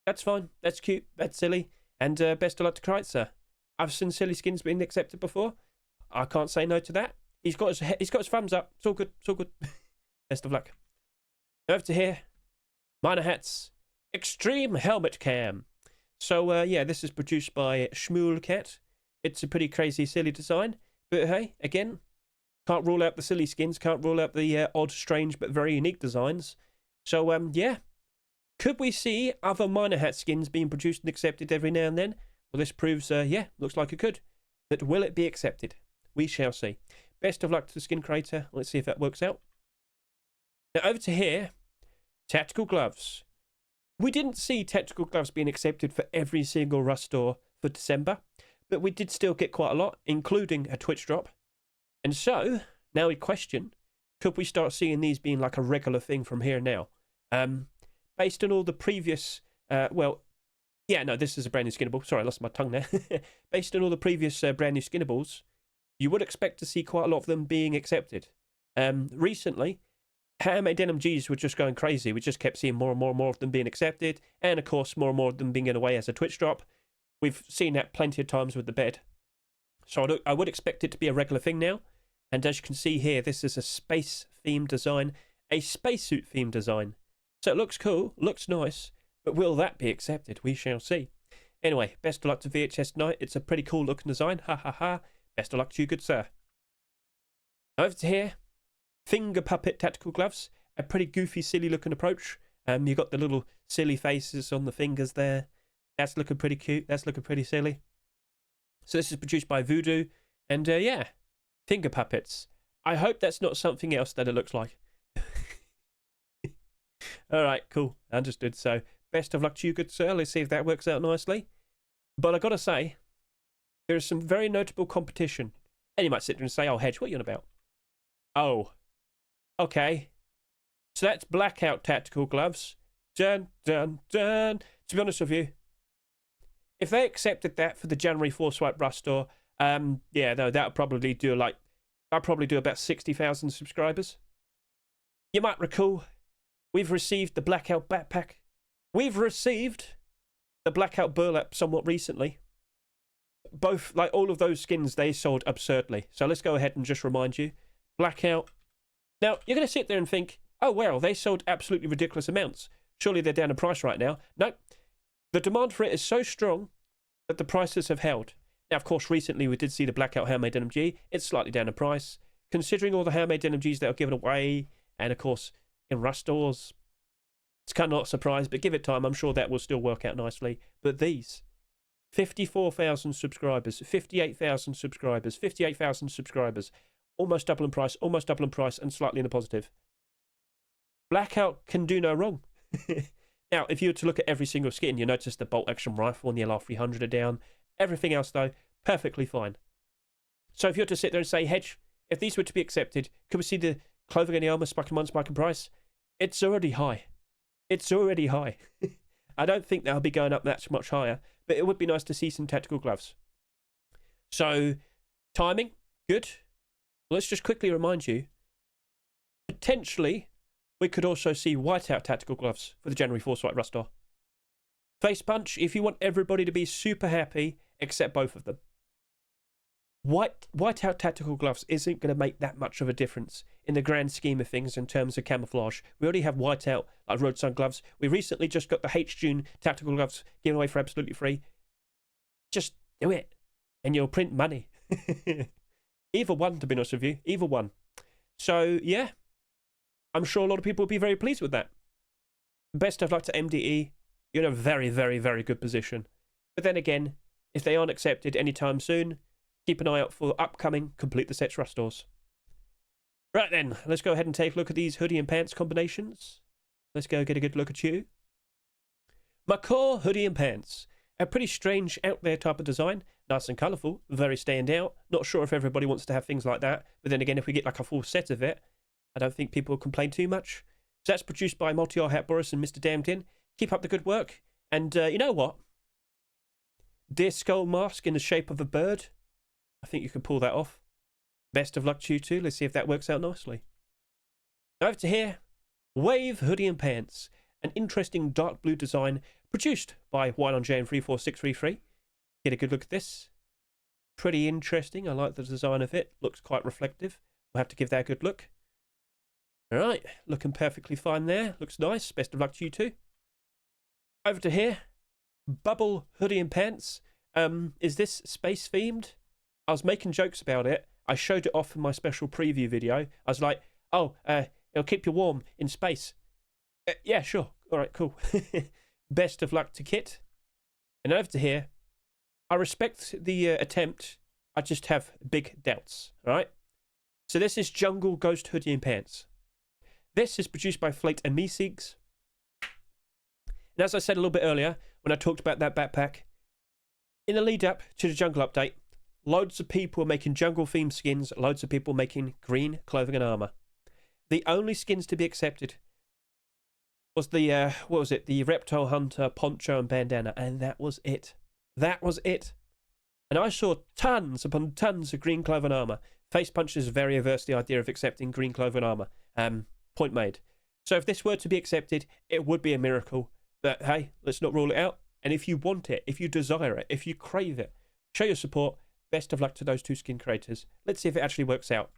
That's fine. That's cute. That's silly. And best of luck to Kreitzer. I've seen silly skins being accepted before. I can't say no to that. He's got his thumbs up. It's all good. It's all good. Best of luck. Over to here. Minor hats. Extreme helmet cam. So, yeah, this is produced by Schmoolcat. It's a pretty crazy, silly design. But hey, again, can't rule out the silly skins. Can't rule out the odd, strange, but very unique designs. So, yeah. Could we see other minor hat skins being produced and accepted every now and then? Well, this proves, yeah, looks like it could. But will it be accepted? We shall see. Best of luck to the skin creator. Let's see if that works out. Now, over to here. Tactical gloves. We didn't see tactical gloves being accepted for every single Rust store for December. But we did still get quite a lot, including a Twitch drop. And so, now we question, could we start seeing these being like a regular thing from here now? Based on all the previous, well, yeah, no, this is a brand new Skinnable. Sorry, I lost my tongue there. Based on all the previous brand new Skinnables, you would expect to see quite a lot of them being accepted. Recently, handmade denim Gs were just going crazy. We just kept seeing more and more and more of them being accepted. And, of course, more and more of them being in a way as a Twitch drop. We've seen that plenty of times with the bed. So I would expect it to be a regular thing now. And as you can see here, this is a space-themed design. A spacesuit-themed design. So it looks cool, looks nice. But will that be accepted? We shall see. Anyway, best of luck to VHS Knight. It's a pretty cool looking design. Ha ha ha. Best of luck to you, good sir. Over to here. Finger puppet tactical gloves. A pretty goofy, silly looking approach. You got the little silly faces on the fingers there. That's looking pretty cute. That's looking pretty silly. So this is produced by Voodoo, and yeah, finger puppets. I hope that's not something else that it looks like. All right, cool, understood. So best of luck to you, good sir. Let's see if that works out nicely. But I gotta say, there is some very notable competition. And you might sit there and say, "Oh, Hedge, what are you on about?" Oh, okay. So that's Blackout Tactical Gloves. Dun, dun, dun. To be honest with you, if they accepted that for the January 4 Swipe Rust store, yeah, no, that'll probably do I'll probably do about 60,000 subscribers. You might recall, we've received the Blackout Backpack. We've received the Blackout Burlap somewhat recently. Both, like all of those skins, they sold absurdly. So let's go ahead and just remind you. Blackout. Now, you're going to sit there and think, oh, well, they sold absolutely ridiculous amounts. Surely they're down in price right now. No, the demand for it is so strong that the prices have held. Now, of course, recently we did see the Blackout Handmade NMG. It's slightly down in price. Considering all the handmade NMGs that are given away, and of course, in Rust stores, it's kind of not a surprise, but give it time. I'm sure that will still work out nicely. But these, 54,000 subscribers, 58,000 subscribers, 58,000 subscribers, almost double in price, and slightly in the positive. Blackout can do no wrong. Now, if you were to look at every single skin, you notice the bolt action rifle and the LR300 are down. Everything else, though, perfectly fine. So if you were to sit there and say, Hedge, if these were to be accepted, could we see the clothing and the armor spike in 1, spike in price? It's already high. It's already high. I don't think they'll be going up that much higher, but it would be nice to see some tactical gloves. So, timing, good. Let's just quickly remind you, potentially, we could also see whiteout tactical gloves for the January 4 Swipe Rust store. Face punch, if you want everybody to be super happy, except both of them. Whiteout tactical gloves isn't going to make that much of a difference in the grand scheme of things in terms of camouflage. We already have whiteout, like road sun gloves. We recently just got the H-June tactical gloves given away for absolutely free. Just do it, and you'll print money. Either one, to be honest with you, either one. So, yeah, I'm sure a lot of people will be very pleased with that. Best of luck to MDE. You're in a very, very, very good position. But then again, if they aren't accepted anytime soon, keep an eye out for upcoming Complete the Sets Rust stores. Right then, let's go ahead and take a look at these hoodie and pants combinations. Let's go get a good look at you. Macaw hoodie and pants. A pretty strange out there type of design. Nice and colourful, very stand out. Not sure if everybody wants to have things like that. But then again, if we get like a full set of it, I don't think people will complain too much. So that's produced by Multi-R Hat Boris and Mr. Damned In. Keep up the good work. And you know what? Deer skull mask in the shape of a bird. I think you can pull that off. Best of luck to you too. Let's see if that works out nicely. Now over to here. Wave hoodie and pants. An interesting dark blue design produced by YLonJ and 34633. Get a good look at this. Pretty interesting. I like the design of it. Looks quite reflective. We'll have to give that a good look. Alright, looking perfectly fine there. Looks nice. Best of luck to you too. Over to here. Bubble hoodie and pants. Is this space themed? I was making jokes about it. I showed it off in my special preview video. I was like, oh, it'll keep you warm in space. Yeah, sure. All right, cool. Best of luck to Kit. And over to here. I respect the attempt. I just have big doubts. All right. So this is Jungle Ghost hoodie and pants. This is produced by Flate and Meeseeks. And as I said a little bit earlier, when I talked about that backpack, in the lead up to the jungle update, loads of people were making jungle-themed skins, loads of people making green clothing and armour. The only skins to be accepted was the, what was it? The Reptile Hunter poncho and bandana, and that was it. That was it. And I saw tons upon tons of green clothing and armour. Face Punch is very averse to the idea of accepting green clothing and armour. Point made. So if this were to be accepted, it would be a miracle. But hey, let's not rule it out. And if you want it, if you desire it, if you crave it, show your support. Best of luck to those two skin creators. Let's see if it actually works out.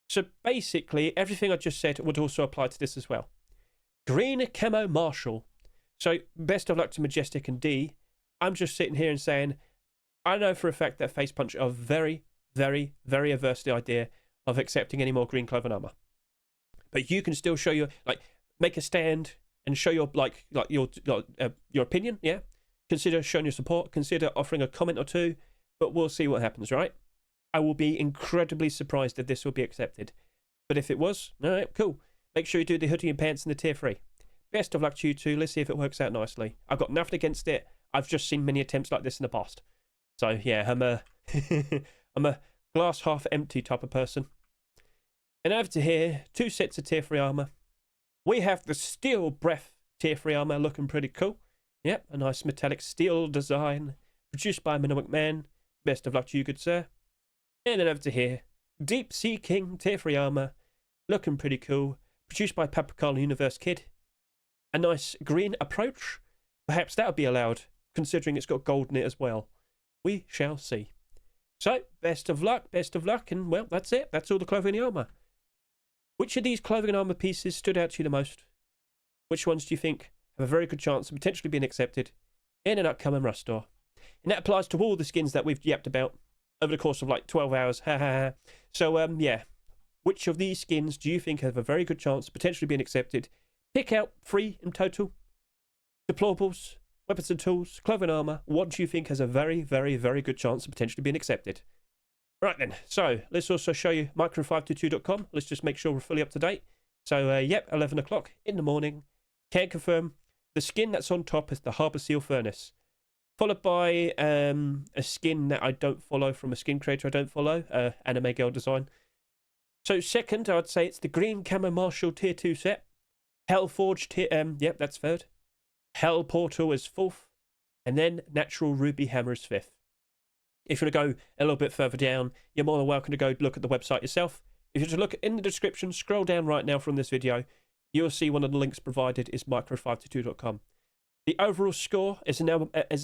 So basically, everything I just said would also apply to this as well. Green Camo Marshall. So best of luck to Majestic and D. I'm just sitting here and saying, I know for a fact that Face Punch are very, very, very averse to the idea of accepting any more green clothing armor. But you can still show your, like, make a stand and show your your opinion. Yeah, consider showing your support. Consider offering a comment or two. But we'll see what happens, right? I will be incredibly surprised if this will be accepted. But if it was, all right, cool. Make sure you do the hoodie and pants and the tier 3. Best of luck to you two. Let's see if it works out nicely. I've got nothing against it. I've just seen many attempts like this in the past. So yeah, I'm a I'm a glass half empty type of person. And over to here, 2 sets of tier 3 armor. We have the Steel Breath tier 3 armor looking pretty cool. Yep, a nice metallic steel design produced by Minnow McMahon. Best of luck to you, good sir. And then over to here, Deep Sea King tier 3 armor looking pretty cool. Produced by Paprikala Universe Kid. A nice green approach. Perhaps that would be allowed, considering it's got gold in it as well. We shall see. So, best of luck, and well, that's it. That's all the clothing and armour. Which of these clothing and armour pieces stood out to you the most? Which ones do you think have a very good chance of potentially being accepted in an upcoming Rust store? And that applies to all the skins that we've yapped about over the course of like 12 hours. So, yeah. Which of these skins do you think have a very good chance of potentially being accepted? Pick out 3 in total. Deployables, weapons and tools, clothing and armour. What do you think has a very, very, very good chance of potentially being accepted? Right then, so let's also show you micro522.com. Let's just make sure we're fully up to date. So, yep, 11 o'clock in the morning. Can confirm the skin that's on top is the Harbour Seal Furnace. Followed by a skin that I don't follow from a skin creator I don't follow, Anime Girl Design. So second, I would say it's the Green Camo Marshall Tier 2 set. Hellforge Tier, yep, that's third. Hell Portal is 4th. And then Natural Ruby Hammer is 5th. If you want to go a little bit further down, you're more than welcome to go look at the website yourself. If you just look in the description, scroll down right now from this video, you'll see one of the links provided is micro522.com. The overall score is an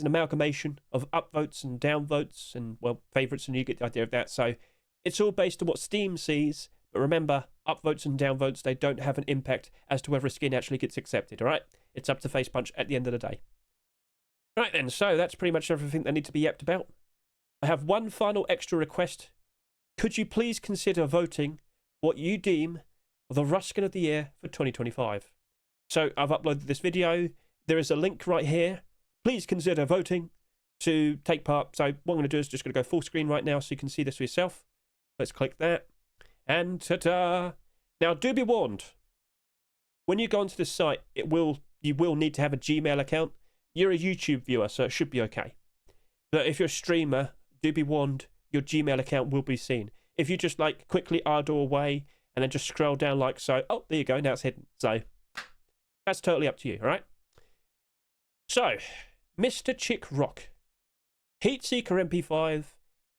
amalgamation of upvotes and downvotes and, well, favourites, and you get the idea of that. So it's all based on what Steam sees, but remember, upvotes and downvotes, they don't have an impact as to whether a skin actually gets accepted, alright? It's up to Facepunch at the end of the day. Right then, so that's pretty much everything that needs to be yapped about. I have one final extra request. Could you please consider voting what you deem the Rust Skin of the Year for 2025? So I've uploaded this video. There is a link right here. Please consider voting to take part. So what I'm going to do is just going to go full screen right now so you can see this for yourself. Let's click that. And ta-da! Now, do be warned. When you go onto this site, you will need to have a Gmail account. You're a YouTube viewer, so it should be okay. But if you're a streamer, do be warned, your Gmail account will be seen. If you just like quickly idle away and then just scroll down like so, oh, there you go, now it's hidden. So that's totally up to you, all right? So, Mr. Chick Rock, Heatseeker MP5,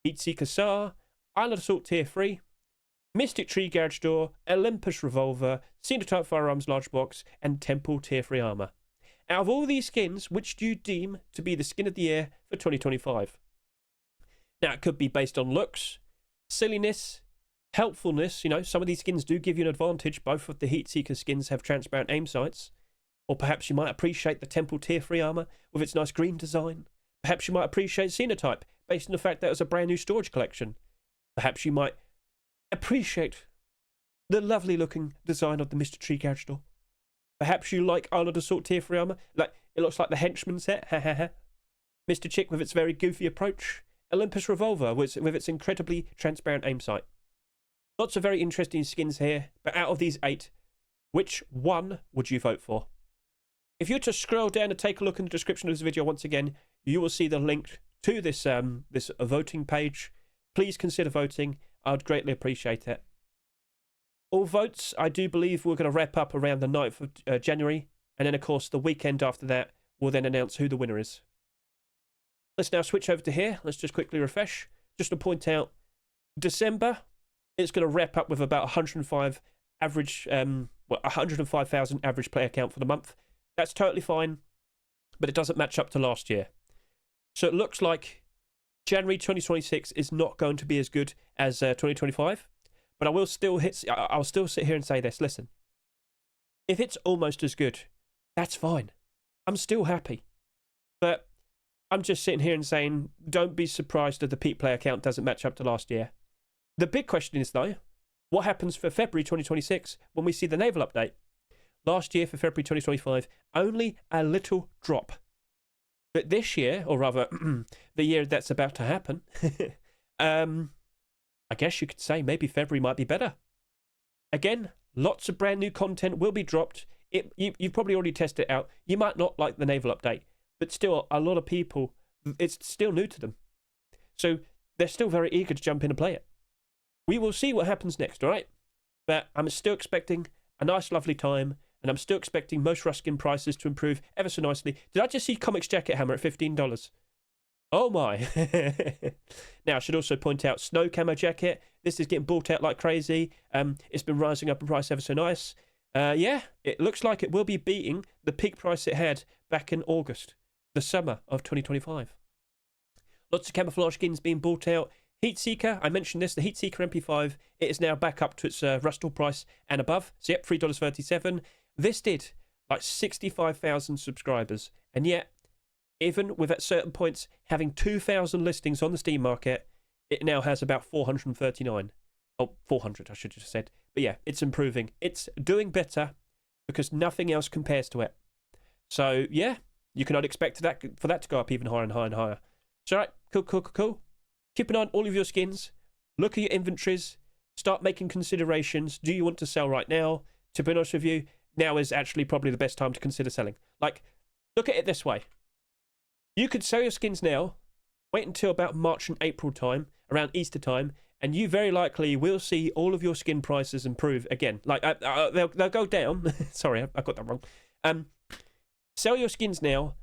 Heatseeker SAR, Island Assault Tier 3, Mystic Tree Garage Door, Olympus Revolver, Type Firearms Large Box, and Temple Tier 3 Armour. Out of all these skins, which do you deem to be the skin of the year for 2025? Now, it could be based on looks, silliness, helpfulness. You know, some of these skins do give you an advantage. Both of the Heatseeker skins have transparent aim sights. Or perhaps you might appreciate the Temple Tier 3 armour with its nice green design. Perhaps you might appreciate Xenotype based on the fact that it was a brand new storage collection. Perhaps you might appreciate the lovely looking design of the Mr. Tree Garage Door. Perhaps you like Island Assault Tier 3 armour. Like, it looks like the Henchman set. Mr. Chick with its very goofy approach. Olympus Revolver with its incredibly transparent aim sight. Lots of very interesting skins here, but out of these 8, which one would you vote for? If you were to scroll down and take a look in the description of this video once again, you will see the link to this this voting page. Please consider voting. I would greatly appreciate it. All votes, I do believe we're going to wrap up around the 9th of January, and then of course the weekend after that we'll then announce who the winner is. Let's now switch over to here. Let's just quickly refresh. Just to point out, December, it's going to wrap up with about 105 average, 105,000 average player count for the month. That's totally fine, but it doesn't match up to last year. So it looks like January 2026 is not going to be as good as 2025, but I'll still sit here and say this. Listen, if it's almost as good, that's fine. I'm still happy. But I'm just sitting here and saying, don't be surprised if the peak player count doesn't match up to last year. The big question is, though, what happens for February 2026 when we see the naval update? last year for February 2025, only a little drop. But this year, or rather, the year that's about to happen, I guess you could say maybe February might be better. Again, lots of brand new content will be dropped. You've probably already tested it out. You might not like the naval update, but still, a lot of people, it's still new to them. So they're still very eager to jump in and play it. We will see what happens next, all right? But I'm still expecting a nice, lovely time, and I'm still expecting most Ruskin prices to improve ever so nicely. Did I just see Comics Jacket Hammer at $15? Oh my. Now, I should also point out Snow Camo Jacket. This is getting bought out like crazy. It's been rising up in price ever so nice. Yeah, it looks like it will be beating the peak price it had back in August, the summer of 2025. Lots of camouflage skins being bought out. Heatseeker, I mentioned this, the Heatseeker MP5, it is now back up to its Rustall price and above. So yep, $3.37. This did like 65,000 subscribers. And yet, even with at certain points having 2,000 listings on the Steam market, it now has about 439. Oh, 400, I should have said. But yeah, it's improving. It's doing better because nothing else compares to it. So yeah, you cannot expect for that to go up even higher and higher and higher. So right, cool. Keep an eye on all of your skins. Look at your inventories. Start making considerations. Do you want to sell right now? To be honest with you, now is actually probably the best time to consider selling. Like, look at it this way. You could sell your skins now, wait until about March and April time, around Easter time, and you very likely will see all of your skin prices improve again. Like, they'll go down. Sorry, I got that wrong. Sell your skins now.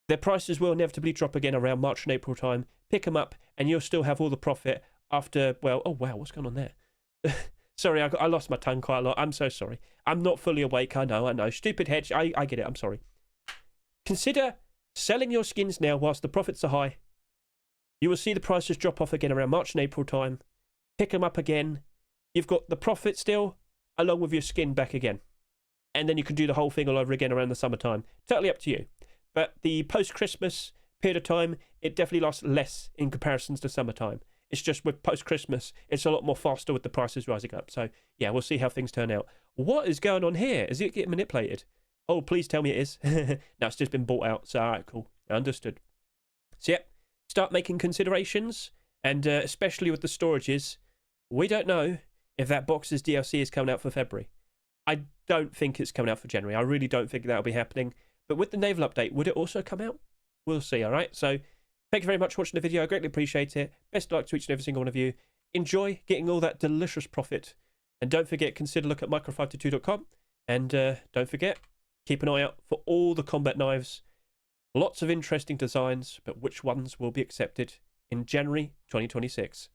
Their prices will inevitably drop again around March and April time. Pick them up, and you'll still have all the profit after, well, oh wow, what's going on there? Sorry, I lost my tongue quite a lot. I'm so sorry. I'm not fully awake. I know. Stupid Hedge. I get it. I'm sorry. Consider selling your skins now whilst the profits are high. You will see the prices drop off again around March and April time. Pick them up again. You've got the profit still, along with your skin back again. And then you can do the whole thing all over again around the summertime. Totally up to you. But the post-Christmas period of time, it definitely lasts less in comparisons to summertime. It's just with post-Christmas, it's a lot more faster with the prices rising up. So, yeah, we'll see how things turn out. What is going on here? Is it getting manipulated? Oh, please tell me it is. No, it's just been bought out. So, all right, cool. Understood. So, yep, start making considerations. And especially with the storages, we don't know if that box's DLC is coming out for February. I don't think it's coming out for January. I really don't think that'll be happening. But with the naval update, would it also come out? We'll see, all right? So, thank you very much for watching the video. I greatly appreciate it. Best of luck to each and every single one of you. Enjoy getting all that delicious profit. And don't forget, consider look at micro522.com. And don't forget, keep an eye out for all the combat knives. Lots of interesting designs, but which ones will be accepted in January 2026.